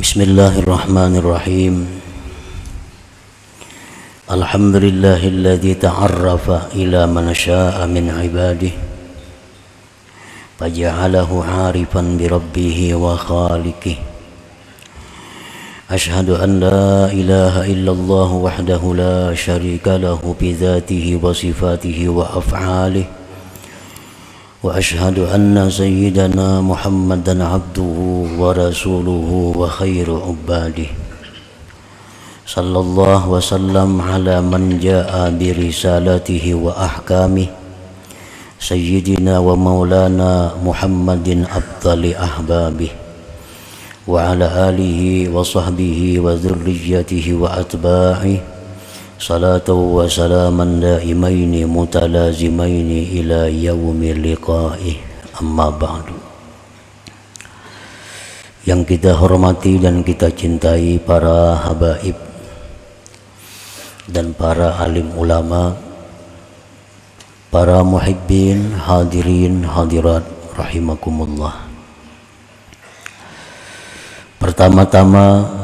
Bismillahirrahmanirrahim. Alhamdulillahilladzi ta'arrafa ila man syaa min ibadihi faja'alahu 'arifan bi rabbih wa khaliqihi. Ashhadu an la ilaha illallah wahdahu la syarika lahu bi dzatihi wa sifatihi wa af'alihi. Wa ashhadu anna sayyidana Muhammadan abduhu wa rasuluhu wa khairu ubadihi. Sallallahu wa sallam ala man jaa bi risalatihi wa ahkamihi. Sayyidina wa maulana Muhammadin afdali ahbabihi. Wa ala alihi wa sahbihi wa dhurriyyatihi wa atba'ihi. Salatu wa salaman daimaini mutalazimaini ila yaumil liqa'i, amma ba'du. Yang kita hormati dan kita cintai para habaib dan para alim ulama, para muhibbin, hadirin, hadirat rahimakumullah. Pertama-tama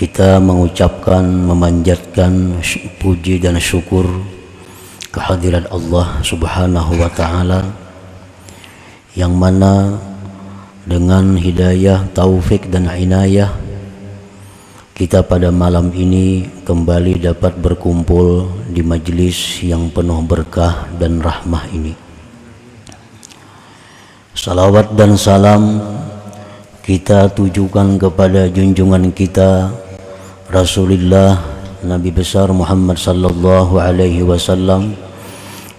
kita mengucapkan, memanjatkan puji dan syukur kehadirat Allah Subhanahu wa ta'ala, yang mana dengan hidayah, taufik dan inayah kita pada malam ini kembali dapat berkumpul di majlis yang penuh berkah dan rahmah ini. Salawat dan salam kita tujukan kepada junjungan kita Rasulullah Nabi besar Muhammad sallallahu alaihi wasallam,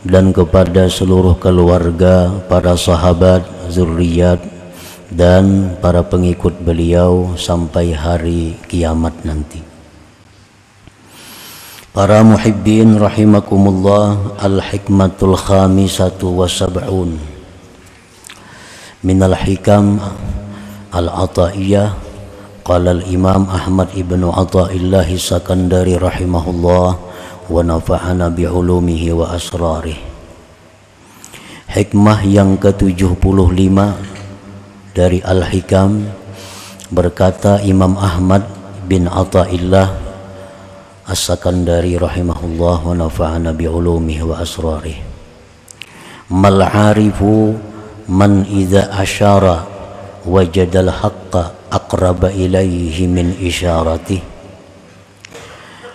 dan kepada seluruh keluarga, para sahabat, zuriat dan para pengikut beliau sampai hari kiamat nanti. Para muhibbin rahimakumullah, al-hikmatul khamisatu wa sab'un minal hikam al-ataiyah. Qala al-Imam Ahmad ibnu Athaillah Sakandari rahimahullah wa nafa'ana bi'ulumihi wa asrarih. Hikmah yang ke-75 dari Al-Hikam, berkata Imam Ahmad bin Athaillah As-Sakandari rahimahullah wa nafa'ana bi'ulumihi wa asrarih. Mal 'arifu man idza asyara wajadal haqqa aqraba ilaihi min isyaratihi,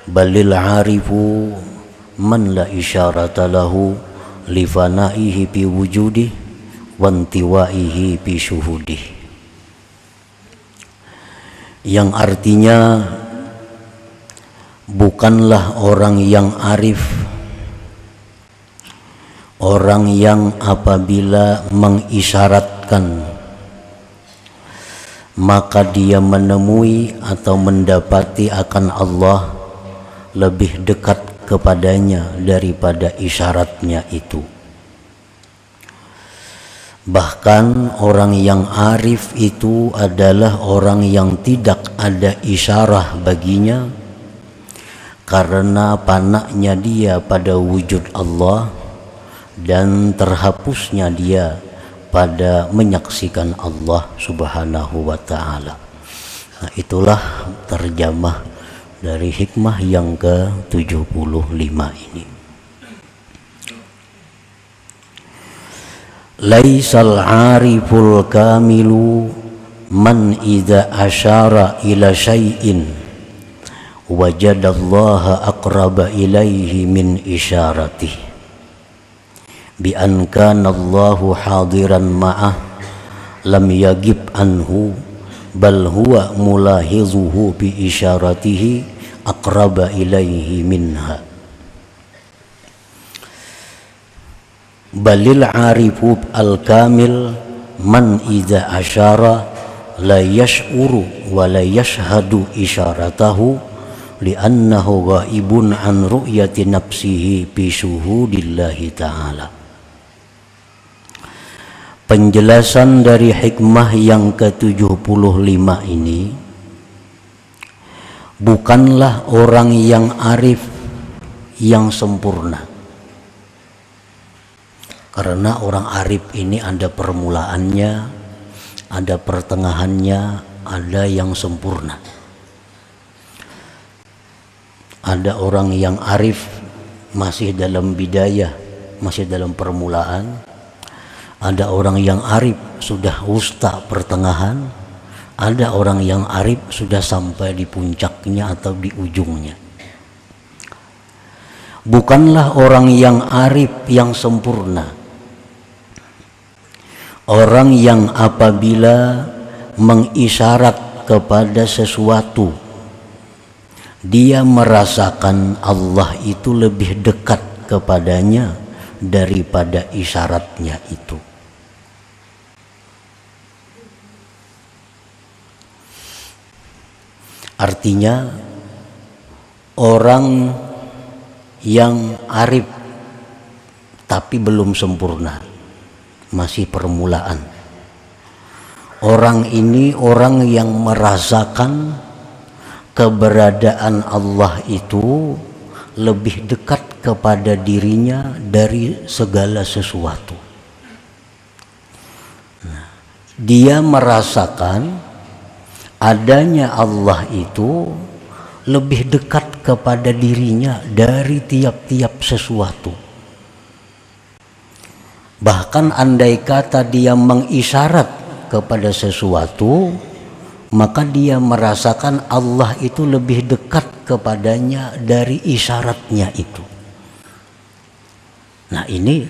balil 'arifu man la isyarata lahu li fanaihi bi wujudihi wa intiwaihi bi syuhudihi. Yang artinya, bukanlah orang yang arif orang yang apabila mengisyaratkan maka dia menemui atau mendapati akan Allah lebih dekat kepadanya daripada isyaratnya itu. Bahkan orang yang arif itu adalah orang yang tidak ada isyarah baginya, karena panaknya dia pada wujud Allah dan terhapusnya dia pada menyaksikan Allah Subhanahu wa ta'ala. Nah, itulah terjemah dari hikmah yang ke-75 ini. Laisal 'ariful kamilu man idza asyara ila syai'in wajadallaha aqraba ilaihi min isyaratihi bi an kana Allahu hadiran ma'ah lam yagib anhu bal huwa mulahizuhu bi isyaratihi aqraba ilaihi minha. Balil 'arifu al-kamil man idza asyara la yash'uru wa la yashhadu isyaratahu li'annahu ghaibun an ru'yati nafsihi bi syuhudillahi ta'ala. Penjelasan dari hikmah yang ke-75 ini, bukanlah orang yang arif yang sempurna, karena orang arif ini ada permulaannya, ada pertengahannya, ada yang sempurna. Ada orang yang arif masih dalam bidayah, masih dalam permulaan. Ada orang yang arif sudah wusta pertengahan. Ada orang yang arif sudah sampai di puncaknya atau di ujungnya. Bukanlah orang yang arif yang sempurna orang yang apabila mengisyarat kepada sesuatu, dia merasakan Allah itu lebih dekat kepadanya daripada isyaratnya itu. Artinya orang yang arif tapi belum sempurna, masih permulaan. Orang ini orang yang merasakan keberadaan Allah itu lebih dekat kepada dirinya dari segala sesuatu. Nah, dia merasakan adanya Allah itu lebih dekat kepada dirinya dari tiap-tiap sesuatu. Bahkan andai kata dia mengisyarat kepada sesuatu, maka dia merasakan Allah itu lebih dekat kepadanya dari isyaratnya itu. Nah, ini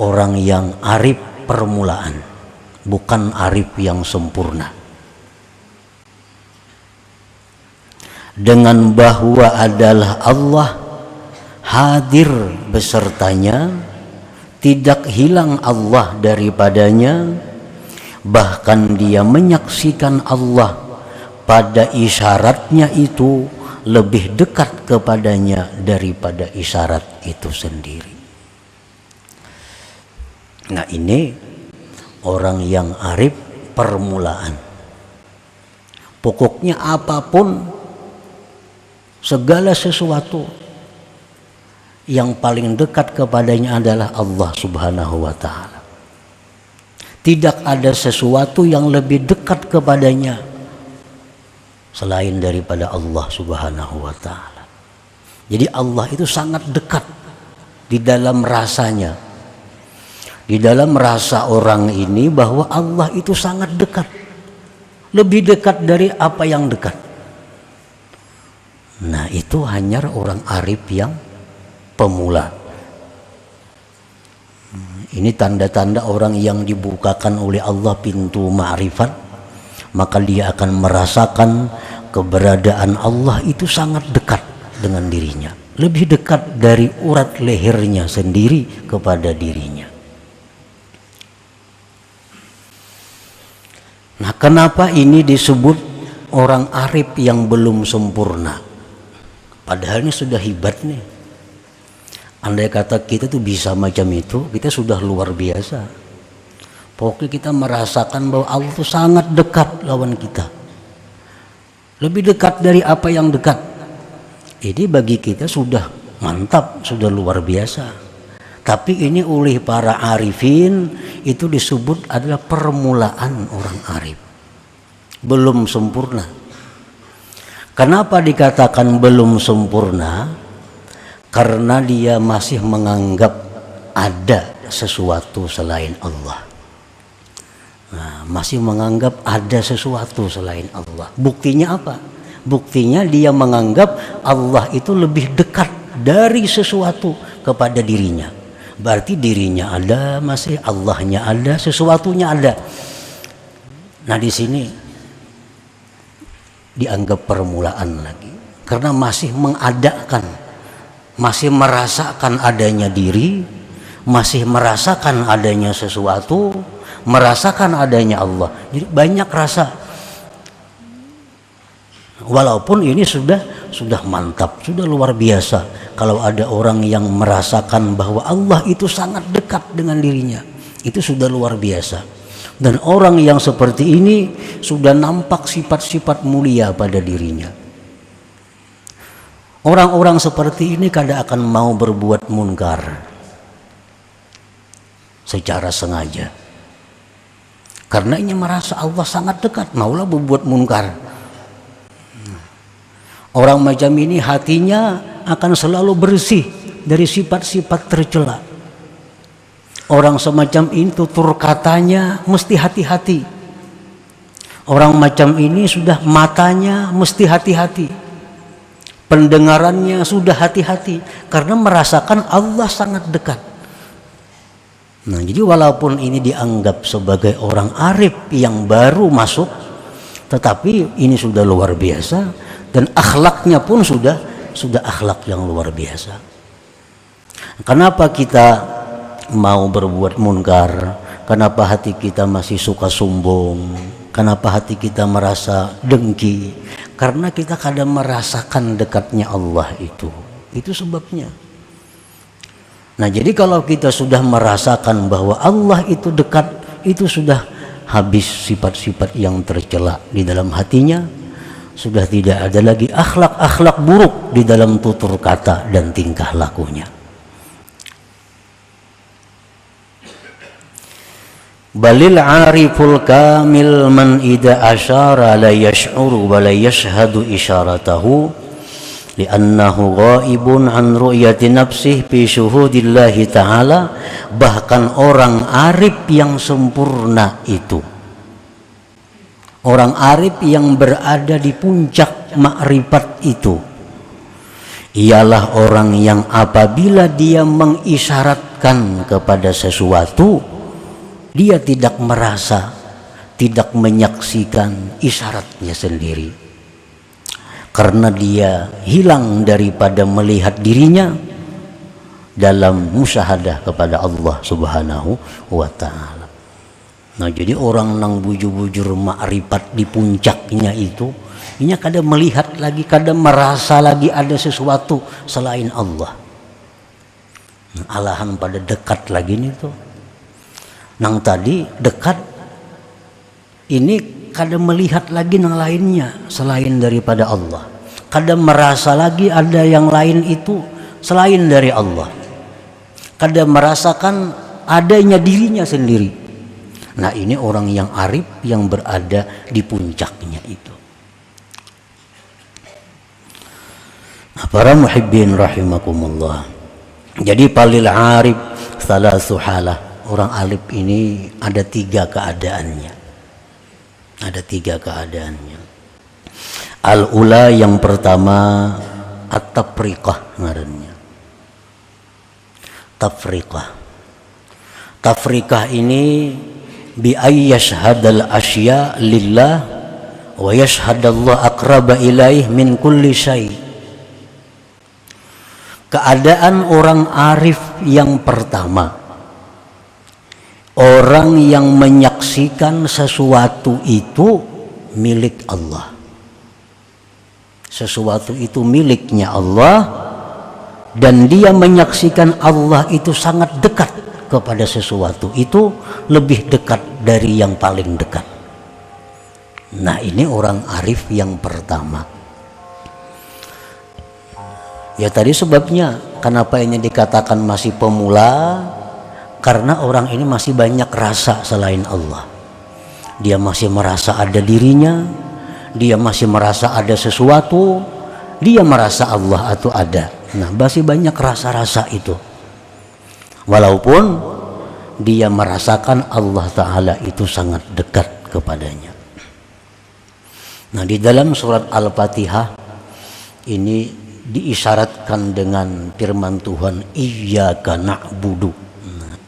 orang yang arif permulaan, bukan arif yang sempurna. Dengan bahwa adalah Allah hadir besertanya, tidak hilang Allah daripadanya, bahkan dia menyaksikan Allah pada isyaratnya itu lebih dekat kepadanya daripada isyarat itu sendiri. Nah, ini orang yang arif permulaan. Pokoknya apapun, segala sesuatu yang paling dekat kepadanya adalah Allah Subhanahu wa ta'ala. Tidak ada sesuatu yang lebih dekat kepadanya selain daripada Allah Subhanahu wa ta'ala. Jadi Allah itu sangat dekat di dalam rasanya. Di dalam rasa orang ini bahwa Allah itu sangat dekat. Lebih dekat dari apa yang dekat. Nah, itu hanya orang arif yang pemula. Ini tanda-tanda orang yang dibukakan oleh Allah pintu ma'rifat, maka dia akan merasakan keberadaan Allah itu sangat dekat dengan dirinya, lebih dekat dari urat lehernya sendiri kepada dirinya. Nah, kenapa ini disebut orang arif yang belum sempurna? Padahal ini sudah hebat nih. Andai kata kita tuh bisa macam itu, kita sudah luar biasa. Pokoknya kita merasakan bahwa Allah itu sangat dekat lawan kita. Lebih dekat dari apa yang dekat. Ini bagi kita sudah mantap, sudah luar biasa. Tapi ini oleh para arifin itu disebut adalah permulaan orang arif. Belum sempurna. Kenapa dikatakan belum sempurna? Karena dia masih menganggap ada sesuatu selain Allah. Nah, masih menganggap ada sesuatu selain Allah. Buktinya apa? Buktinya dia menganggap Allah itu lebih dekat dari sesuatu kepada dirinya. Berarti dirinya ada, masih Allahnya ada, sesuatunya ada. Nah, di sini dianggap permulaan lagi. Karena masih mengadakan, masih merasakan adanya diri, masih merasakan adanya sesuatu, merasakan adanya Allah. Jadi banyak rasa. Walaupun ini sudah mantap, sudah luar biasa. Kalau ada orang yang merasakan bahwa Allah itu sangat dekat dengan dirinya, itu sudah luar biasa. Dan orang yang seperti ini sudah nampak sifat-sifat mulia pada dirinya. Orang-orang seperti ini kadang akan mau berbuat munkar secara sengaja. Karena ini merasa Allah sangat dekat, maulah berbuat munkar. Orang macam ini hatinya akan selalu bersih dari sifat-sifat tercela. Orang semacam ini tutur katanya mesti hati-hati. Orang macam ini sudah matanya mesti hati-hati. Pendengarannya sudah hati-hati karena merasakan Allah sangat dekat. Nah, jadi walaupun ini dianggap sebagai orang arif yang baru masuk, tetapi ini sudah luar biasa dan akhlaknya pun sudah akhlak yang luar biasa. Kenapa kita mau berbuat munkar? Kenapa hati kita masih suka sombong? Kenapa hati kita merasa dengki? Karena kita kadang merasakan dekatnya Allah itu. Itu sebabnya. Nah, jadi kalau kita sudah merasakan bahwa Allah itu dekat, itu sudah habis sifat-sifat yang tercela di dalam hatinya. Sudah tidak ada lagi akhlak-akhlak buruk di dalam tutur kata dan tingkah lakunya. Balil ariful kamil man ida asyara la yash'uru wa la yashhadu isyaratahu li'annahu ghaibun an ru'yati nafsih fi syuhudillahi ta'ala. Bahkan orang arif yang sempurna itu, orang arif yang berada di puncak makrifat itu, ialah orang yang apabila dia mengisyaratkan kepada sesuatu, dia tidak merasa, tidak menyaksikan isyaratnya sendiri. Karena dia hilang daripada melihat dirinya dalam musyahadah kepada Allah Subhanahu wa ta'ala. Nah, jadi orang nang bujur-bujur makrifat di puncaknya itu, ini kadang melihat lagi, kadang merasa lagi ada sesuatu selain Allah. Nah, alahan pada dekat lagi nih tuh. Nang tadi dekat, ini kadang melihat lagi yang lainnya selain daripada Allah. Kadang merasa lagi ada yang lain itu selain dari Allah. Kadang merasakan adanya dirinya sendiri. Nah, ini orang yang arif yang berada di puncaknya itu. Nah, para muhibbin rahimakumullah. Jadi palil arif salasu halah. Orang alif ini ada tiga keadaannya. Ada tiga keadaannya. Al-ula yang pertama at-tafriqah ngarannya. Tafriqah. Tafriqah ini bi ay yashhadal asya lillah wa yashhadallahu aqraba ilaih min kulli syai. Keadaan orang arif yang pertama, orang yang menyaksikan sesuatu itu milik Allah. Sesuatu itu miliknya Allah, dan dia menyaksikan Allah itu sangat dekat kepada sesuatu itu, lebih dekat dari yang paling dekat. Nah, ini orang arif yang pertama. Ya, tadi sebabnya kenapa ini dikatakan masih pemula, karena orang ini masih banyak rasa selain Allah. Dia masih merasa ada dirinya, dia masih merasa ada sesuatu, dia merasa Allah itu ada. Nah, masih banyak rasa-rasa itu. Walaupun dia merasakan Allah Ta'ala itu sangat dekat kepadanya. Nah, di dalam surat Al-Fatihah ini diisyaratkan dengan firman Tuhan, Iyyaka na'budu.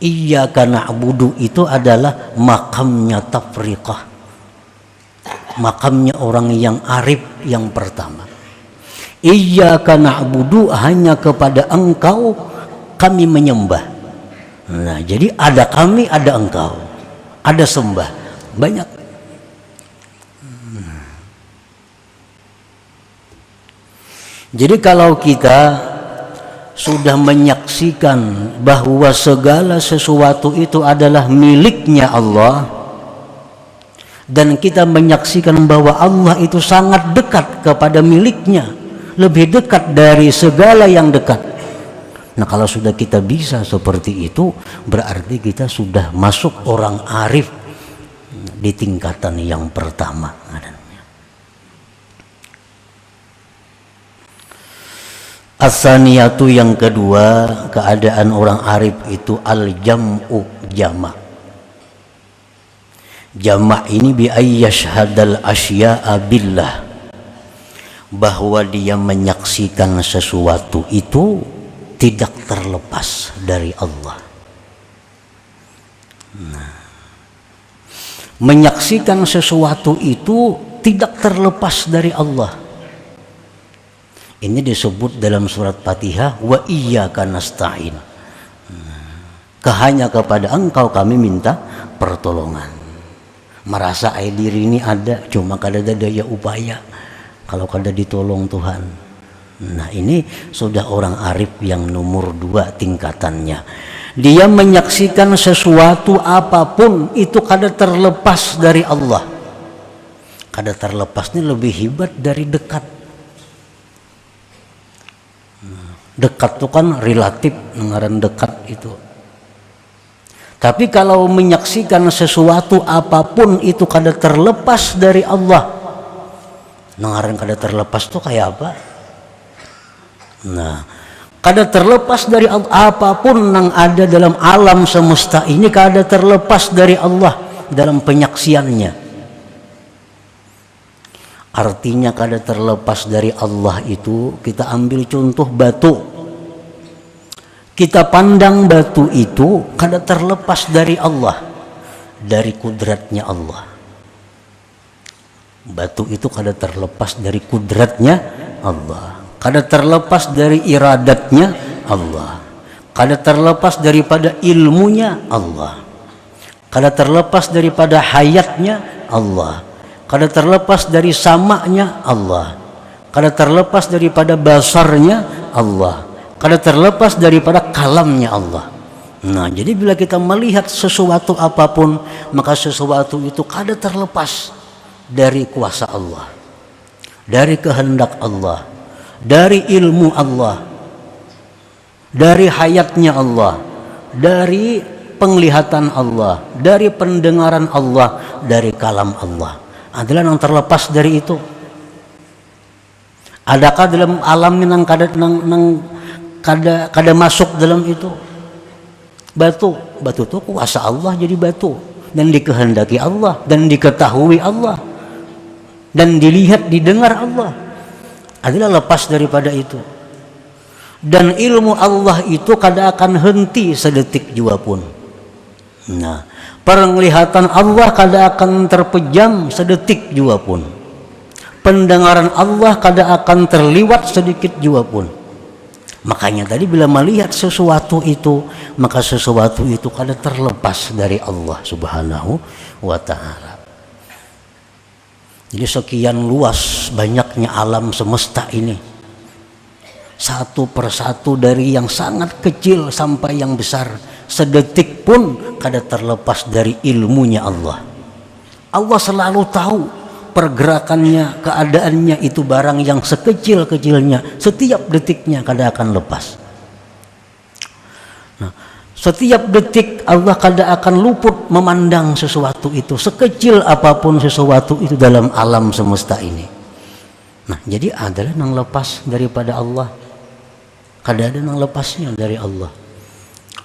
Iyyaka na'budu itu adalah makamnya tafriqah, makamnya orang yang arif yang pertama. Iyyaka na'budu, hanya kepada engkau kami menyembah. Nah, jadi ada kami, ada engkau, ada sembah, banyak. Jadi kalau kita sudah menyaksikan bahwa segala sesuatu itu adalah miliknya Allah, dan kita menyaksikan bahwa Allah itu sangat dekat kepada miliknya, lebih dekat dari segala yang dekat. Nah, kalau sudah kita bisa seperti itu, berarti kita sudah masuk orang arif di tingkatan yang pertama. As-saniyatu yang kedua, keadaan orang arif itu al-jam'u, jamak. Jamak ini bi ayyashhadal asya'a billah, bahwa dia menyaksikan sesuatu itu tidak terlepas dari Allah. Menyaksikan sesuatu itu tidak terlepas dari Allah. Ini disebut dalam surat Fatihah, wa iyyaka nasta'in. Hanya kepada Engkau kami minta pertolongan. Merasa diri ini ada, cuma kada ada daya upaya kalau kada ditolong Tuhan. Nah, ini sudah orang arif yang nomor 2 tingkatannya. Dia menyaksikan sesuatu apapun itu kada terlepas dari Allah. Kada terlepas ini lebih hebat dari dekat. Dekat itu kan relatif, ngaran dekat itu. Tapi kalau menyaksikan sesuatu apapun itu kada terlepas dari Allah, ngaran kada terlepas itu kayak apa? Nah, kada terlepas dari Allah, apapun yang ada dalam alam semesta ini kada terlepas dari Allah dalam penyaksiannya. Artinya kada terlepas dari Allah itu, kita ambil contoh batu. Kita pandang batu itu kada terlepas dari Allah, dari kudratnya Allah. Batu itu kada terlepas dari kudratnya Allah, kada terlepas dari iradatnya Allah, kada terlepas daripada ilmunya Allah, kada terlepas daripada hayatnya Allah, kada terlepas dari samanya Allah, kada terlepas daripada basarnya Allah, kada terlepas daripada kalamnya Allah. Nah, jadi bila kita melihat sesuatu apapun, maka sesuatu itu kada terlepas dari kuasa Allah, dari kehendak Allah, dari ilmu Allah, dari hayatnya Allah, dari penglihatan Allah, dari pendengaran Allah, dari kalam Allah. Adalah yang terlepas dari itu. Adakah dalam alam yang kada masuk dalam itu? Batu itu kuasa Allah jadi batu, dan dikehendaki Allah, dan diketahui Allah, dan dilihat didengar Allah. Adalah lepas daripada itu. Dan ilmu Allah itu kada akan henti sedetik jua pun. Nah, penglihatan Allah kada akan terpejam sedetik jua pun. Pendengaran Allah kada akan terliwat sedikit jua pun. Makanya tadi bila melihat sesuatu itu, maka sesuatu itu kada terlepas dari Allah Subhanahu wa ta'ala. Jadi sekian luas banyaknya alam semesta ini, satu persatu dari yang sangat kecil sampai yang besar, sedetik pun kada terlepas dari ilmunya Allah. Allah selalu tahu pergerakannya, keadaannya itu barang yang sekecil-kecilnya, setiap detiknya kada akan lepas. Nah, setiap detik Allah kada akan luput memandang sesuatu itu, sekecil apapun sesuatu itu dalam alam semesta ini. Nah, jadi adalah yang lepas daripada Allah, kada ada yang lepasnya dari Allah.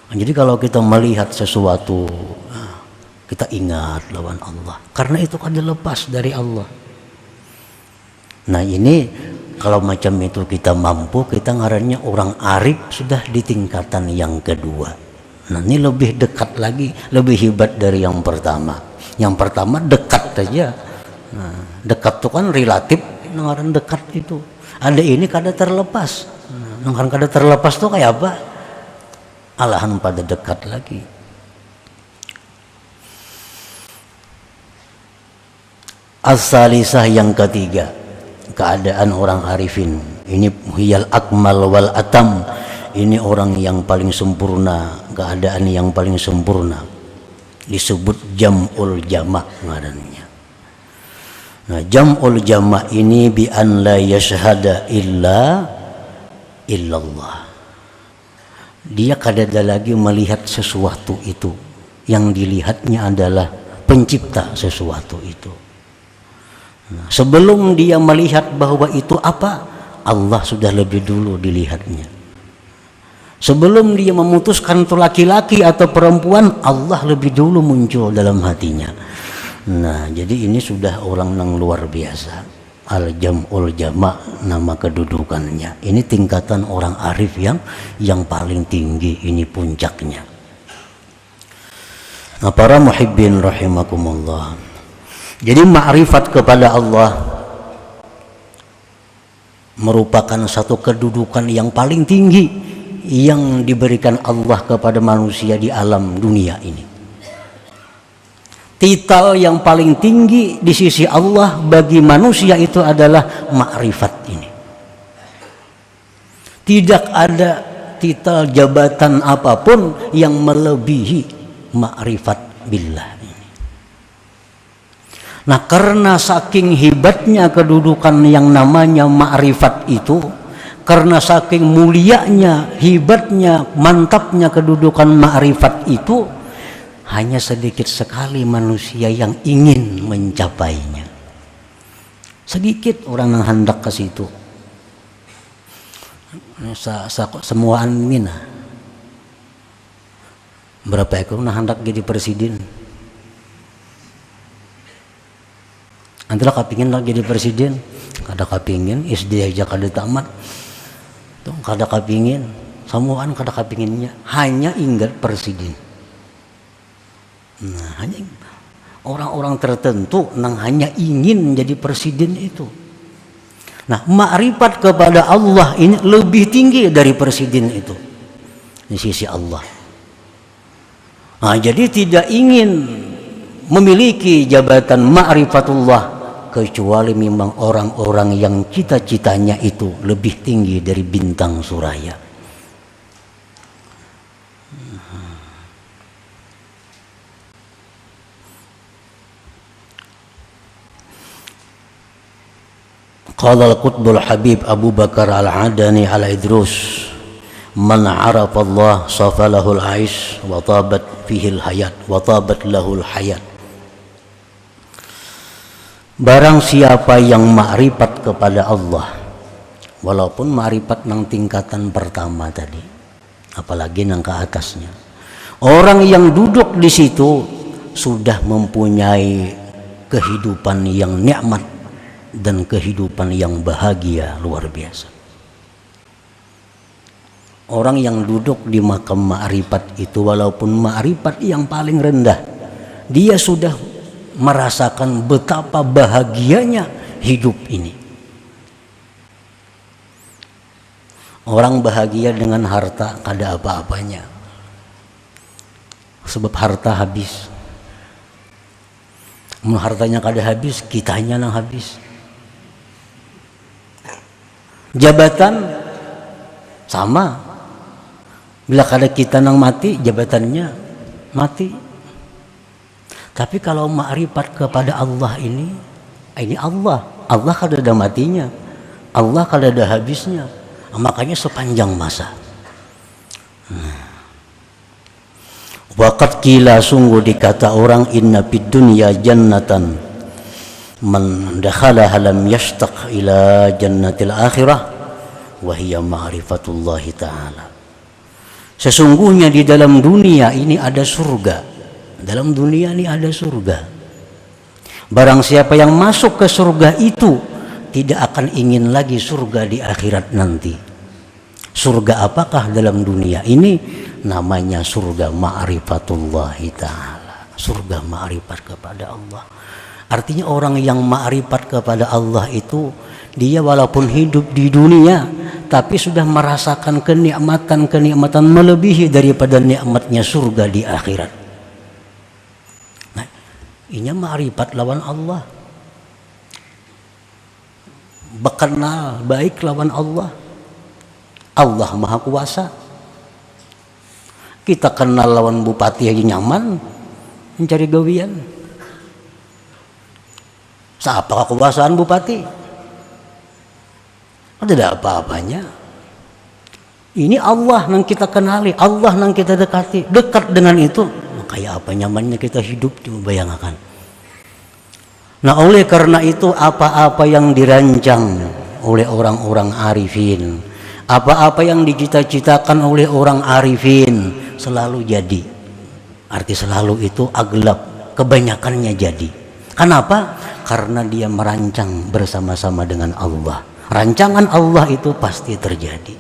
Jadi kalau kita melihat sesuatu, kita ingat lawan Allah, karena itu kan lepas dari Allah. Nah, ini kalau macam itu kita mampu, kita ngarannya orang arif sudah di tingkatan yang kedua. Nah, ini lebih dekat lagi, lebih hebat dari yang pertama. Yang pertama dekat saja. Nah, dekat itu kan relatif, ngaran dekat itu. Ada ini kada terlepas. Nah, kada terlepas itu kayak apa? Alahan pada dekat lagi. As-salisah yang ketiga, keadaan orang arifin. Ini hiyal akmal wal atam. Ini orang yang paling sempurna, keadaan yang paling sempurna. Disebut jam'ul jama' ngarannya. Nah, jam'ul jama' ini bi an la yashhada illallah. Dia kada ada lagi melihat sesuatu itu, yang dilihatnya adalah pencipta sesuatu itu. Nah, sebelum dia melihat bahwa itu apa, Allah sudah lebih dulu dilihatnya. Sebelum dia memutuskan itu laki-laki atau perempuan, Allah lebih dulu muncul dalam hatinya. Nah, jadi ini sudah orang yang luar biasa. Al-jam'ul jama' nama kedudukannya. Ini tingkatan orang arif yang paling tinggi, ini puncaknya. Nah, para muhibbin rahimakumullah. Jadi ma'rifat kepada Allah merupakan satu kedudukan yang paling tinggi yang diberikan Allah kepada manusia di alam dunia ini. Titel yang paling tinggi di sisi Allah bagi manusia itu adalah ma'rifat ini. Tidak ada titel jabatan apapun yang melebihi ma'rifat billah. Nah, karena saking hebatnya kedudukan yang namanya ma'rifat itu, karena saking mulianya, hebatnya, mantapnya kedudukan ma'rifat itu, hanya sedikit sekali manusia yang ingin mencapainya. Sedikit orang yang hendak ke situ. Semua angin. Berapa ekor yang hendak jadi presiden? Antara kapingin lah jadi presiden, kada kapingin, SD aja kada tamat, tuh kada kapingin, semuaan kada kapinginnya, hanya ingat presiden. Nah, hanya orang-orang tertentu yang hanya ingin menjadi presiden itu. Nah, ma'rifat kepada Allah ini lebih tinggi dari presiden itu di sisi Allah. Nah, jadi tidak ingin memiliki jabatan ma'rifatullah kecuali memang orang-orang yang cita-citanya itu lebih tinggi dari bintang suraya. Qala al-qutbul habib Abu Bakar al-Adani al-Idrus, man 'arafa Allah safalahul 'aish wa tabat fihi al-hayat wa tabat lahul hayat. Barang siapa yang ma'rifat kepada Allah, walaupun ma'rifat nang tingkatan pertama tadi, apalagi nang ke atasnya, orang yang duduk di situ sudah mempunyai kehidupan yang nikmat dan kehidupan yang bahagia luar biasa. Orang yang duduk di makam ma'rifat itu, walaupun ma'rifat yang paling rendah, dia sudah merasakan betapa bahagianya hidup ini. Orang bahagia dengan harta kada apa-apanya, sebab harta habis. Mun hartanya kada habis, kitanya nang habis. Jabatan sama, bila kada kita nang mati, jabatannya mati. Tapi kalau ma'rifat kepada Allah ini Allah kada ada matinya, Allah kada ada habisnya. Makanya sepanjang masa. Waqad qila, sungguh dikata orang, inna fid dunya jannatan man dakhalaha lam yashtaq ila jannatil akhirah wa hiya ma'rifatullahi ta'ala. Sesungguhnya di dalam dunia ini ada surga. Dalam dunia ini ada surga. Barang siapa yang masuk ke surga itu tidak akan ingin lagi surga di akhirat nanti. Surga apakah dalam dunia ini? Namanya surga ma'rifatullahi ta'ala. Surga ma'rifat kepada Allah. Artinya orang yang ma'rifat kepada Allah itu, dia walaupun hidup di dunia tapi sudah merasakan kenikmatan melebihi daripada nikmatnya surga di akhirat. Ini ma'rifat lawan Allah, berkenal baik lawan Allah. Allah Maha Kuasa. Kita kenal lawan bupati aja nyaman mencari gawian. Siapa kekuasaan bupati? Ada apa-apanya. Ini Allah yang kita kenali, Allah yang kita dekati. Dekat dengan itu, kayak apa nyamannya kita hidup, coba bayangkan. Nah, oleh karena itu apa-apa yang dirancang oleh orang-orang arifin, apa-apa yang dicita-citakan oleh orang arifin selalu jadi. Arti selalu itu aglab, kebanyakannya jadi. Kenapa? Karena dia merancang bersama-sama dengan Allah. Rancangan Allah itu pasti terjadi.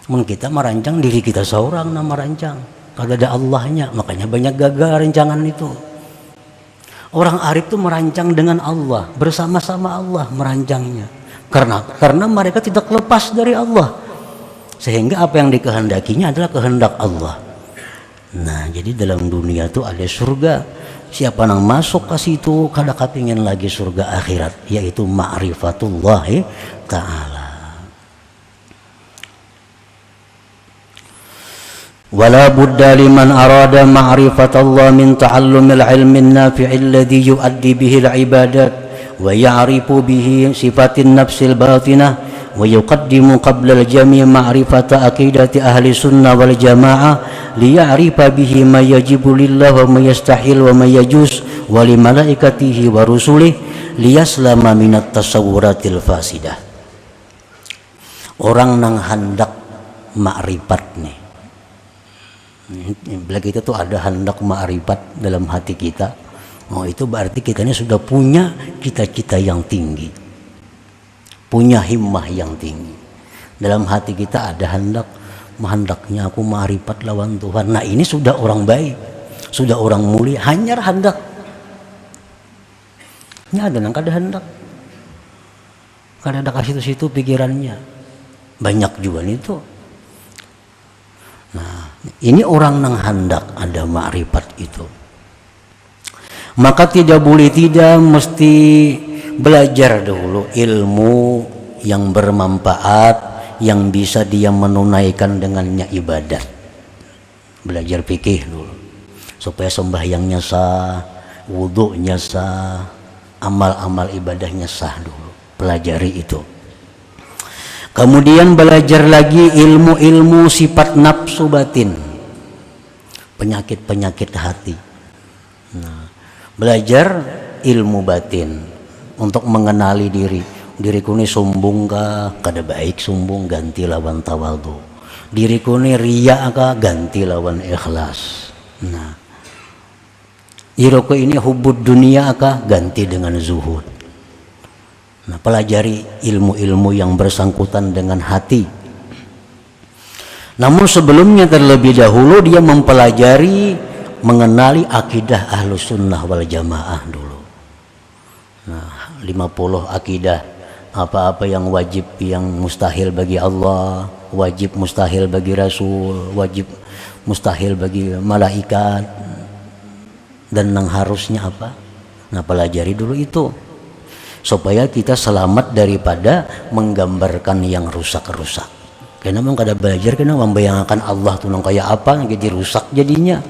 Mungkin kita merancang diri kita seorang, nama rancang. Kalau ada Allahnya, makanya banyak gagal rancangan itu. Orang arif itu merancang dengan Allah, bersama-sama Allah merancangnya. Karena mereka tidak lepas dari Allah. Sehingga apa yang dikehendakinya adalah kehendak Allah. Nah, jadi dalam dunia itu ada surga. Siapa yang masuk ke situ kada kepingin lagi surga akhirat, yaitu ma'rifatullah ta'ala. Wala budda liman arada ma'rifatallah min ta'allumil ilmin nafi'il ladzi yu'addi bihi al-ibadat wa ya'rifu bihi sifatin nafsil batinah wa yuqaddimu qabla al-jami' ma'rifata aqidati ahli sunnah wal jamaah liya'rifa bihi ma yajibu lillah wa ma yastahil wa ma yajuz wa li malaikatihi wa rusulih liyaslama minat tasawwuratil fasidah. Orang nang hendak makrifat nih, bila kita tuh ada hendak ma'rifat dalam hati kita, oh itu berarti kita ini sudah punya cita-cita yang tinggi, punya himmah yang tinggi. Dalam hati kita ada hendaknya aku ma'rifat lawan Tuhan. Nah, ini sudah orang baik, sudah orang mulia, hanya hendak. Ini ada nang kada hendak, kada ada kasih situ pikirannya, banyak juga itu. Nah, ini orang nang hendak ada ma'rifat itu. Maka tidak boleh tidak mesti belajar dulu ilmu yang bermanfaat, yang bisa dia menunaikan dengannya ibadat. Belajar fikih dulu supaya sembahyangnya sah, wudunya sah, amal-amal ibadahnya sah dulu. Pelajari itu. Kemudian belajar lagi ilmu-ilmu sifat nafsu batin, penyakit-penyakit hati. Nah, belajar ilmu batin untuk mengenali diri. Diriku ini sombong kah? Kada baik sombong, ganti lawan tawadhu. Diriku ini riya kah? Ganti lawan ikhlas. Nah, diriku ini hubud dunia kah? Ganti dengan zuhud. Nah, pelajari ilmu-ilmu yang bersangkutan dengan hati. Namun sebelumnya terlebih dahulu dia mempelajari, mengenali akidah Ahlus Sunnah wal Jamaah dulu. Nah, 50 akidah, apa-apa yang wajib, yang mustahil bagi Allah, wajib mustahil bagi Rasul, wajib mustahil bagi malaikat, dan yang harusnya apa. Nah, pelajari dulu itu supaya kita selamat daripada menggambarkan yang rusak-rusak. Karena memang kada belajar, karena membayangkan Allah tuh nang kayak apa, jadi rusak jadinya.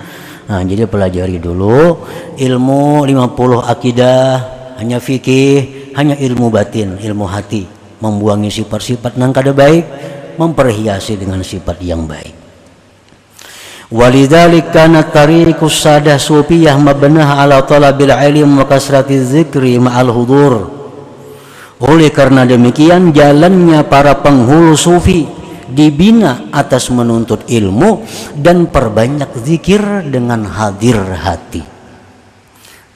Nah, jadi pelajari dulu ilmu 50 akidah, hanya fikih, hanya ilmu batin, ilmu hati, membuangi sifat-sifat nang kada baik, memperhiasi dengan sifat yang baik. Walidzalik kana tariqus sadah sufiyah mabnah ala talabil ilm wa kasratiz zikri ma'al hudur. Oleh karena demikian jalannya para penghulu sufi dibina atas menuntut ilmu dan perbanyak zikir dengan hadir hati.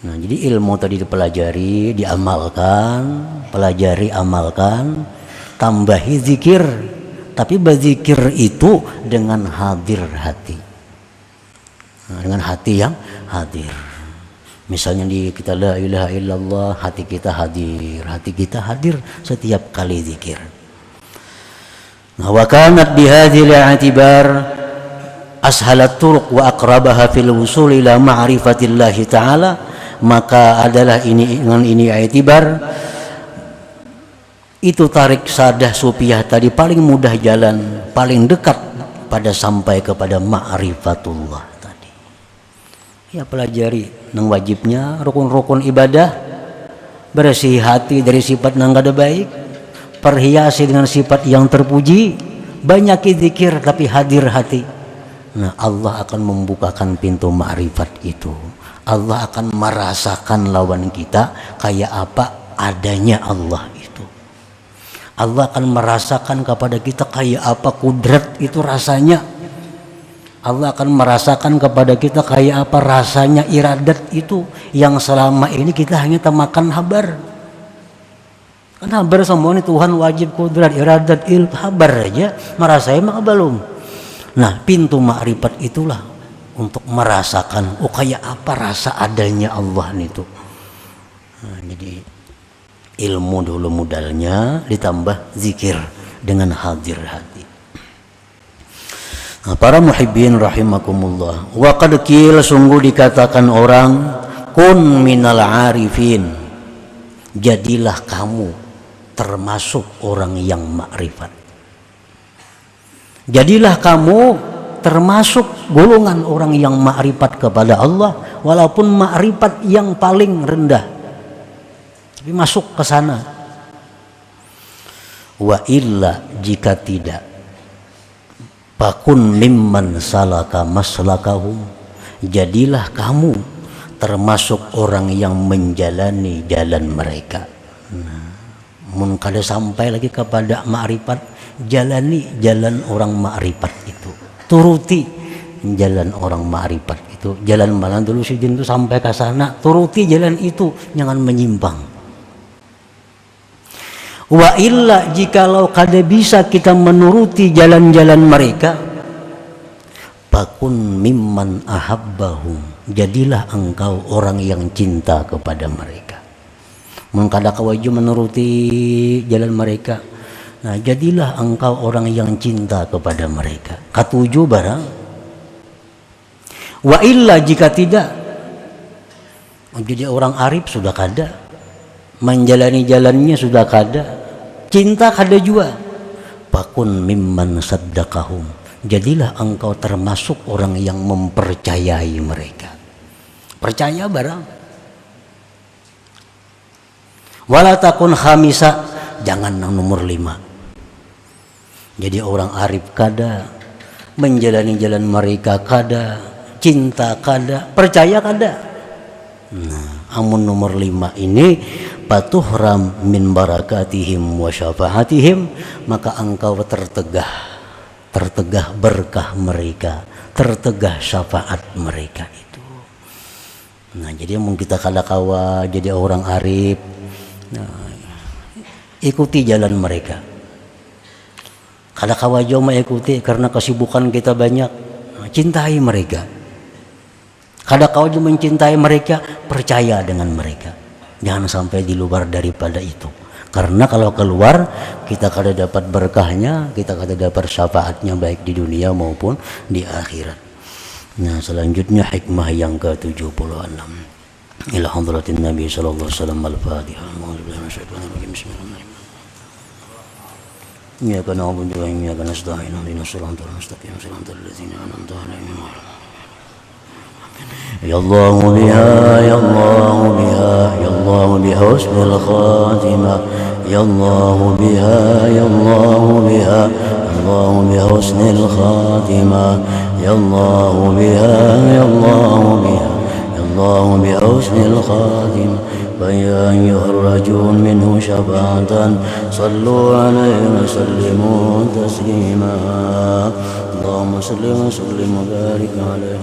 Nah, jadi ilmu tadi dipelajari, diamalkan, pelajari, amalkan, tambahi zikir, tapi berzikir itu dengan hadir hati. Nah, dengan hati yang hadir. Misalnya di kita la ilaha illallah, hati kita hadir setiap kali zikir. Nah, wa kanat bihadzal i'tibar ashalat turuq wa aqrabaha fil wusul ila ma'rifatillah ta'ala, maka adalah ini dengan ini i'tibar itu tarik sadah sufiyah tadi paling mudah jalan, paling dekat pada sampai kepada ma'rifatullah. Ya, pelajari nang wajibnya, rukun-rukun ibadah, bersih hati dari sifat nang kada baik, perhiasi dengan sifat yang terpuji, banyak zikir tapi hadir hati. Nah, Allah akan membukakan pintu ma'rifat itu. Allah akan merasakan lawan kita kayak apa adanya Allah itu. Allah akan merasakan kepada kita kayak apa kudrat itu rasanya. Allah akan merasakan kepada kita kayak apa rasanya iradat itu, yang selama ini kita hanya temakan habar. Kan habar semua ini Tuhan wajib kudrat iradat habar aja, merasai maka belum. Nah, pintu makrifat itulah untuk merasakan kayak apa rasa adanya Allah itu. Nah, jadi ilmu dulu modalnya, ditambah zikir dengan hadir hati. Nah, para muhibbin rahimakumullah, wa qad qil, sungguh dikatakan orang, kun minal arifin, jadilah kamu termasuk orang yang makrifat. Jadilah kamu termasuk golongan orang yang makrifat kepada Allah, walaupun makrifat yang paling rendah, tapi masuk ke sana. Wa illa, jika tidak, fakun mimman salaka maslakahum, jadilah kamu termasuk orang yang menjalani jalan mereka. Nah, mun kada sampai lagi kepada makrifat, jalani jalan orang makrifat itu, turuti jalan orang makrifat itu. Jalan mana dulu sidin itu sampai ke sana, turuti jalan itu, jangan menyimpang. Wa illa, jikalau kada bisa kita menuruti jalan-jalan mereka, fakun mimman ahabbahum, jadilah engkau orang yang cinta kepada mereka. Mengkada kawaju menuruti jalan mereka, nah jadilah engkau orang yang cinta kepada mereka. Katujuh barang. Wa illa, jika tidak, jadi orang arif sudah kada, menjalani jalannya sudah kada, cinta kada juga. Fakun mimman saddaqahum, jadilah engkau termasuk orang yang mempercayai mereka. Percaya barang. Wala takun khamisa, jangan nomor 5. Jadi orang arif kada, menjalani jalan mereka kada, cinta kada, percaya kada. Nah, amun nomor 5 ini patuhram min barakatihim wa syafaatihim, maka engkau tertegah berkah mereka, tertegah syafaat mereka itu. Nah, jadi mungkin kita kada kawa jadi orang arif, nah, ikuti jalan mereka. Kada kawa jauh mengikuti karena kesibukan kita banyak. Nah, cintai mereka. Kada kawa jauh mencintai mereka, percaya dengan mereka. Jangan sampai di luar daripada itu. Karena kalau keluar, kita kada dapat berkahnya, kita kada dapat syafaatnya baik di dunia maupun di akhirat. Nah, selanjutnya hikmah yang ke-76. Ila hadratin Nabi sallallahu alaihi wasallam. Al-Fatihah. Bismillahirrahmanirrahim. Iyyaka na'budu wa iyyaka nasta'in. Ihdinas siratal mustaqim. Siratal ladzina an'amta 'alaihim. Ya Allah biha, ya Allah biha, ya Allah biha husnul khatimah. Ya Allah biha, ya Allah biha, Allah biha husnul khatimah. Ya Allah biha, ya Allah biha, Allah biha husnul khatimah. فيا أيها الرجل منه شفاعة صلوا عليه وسلموا تسليما اللهم صل وسلم وبارك عليه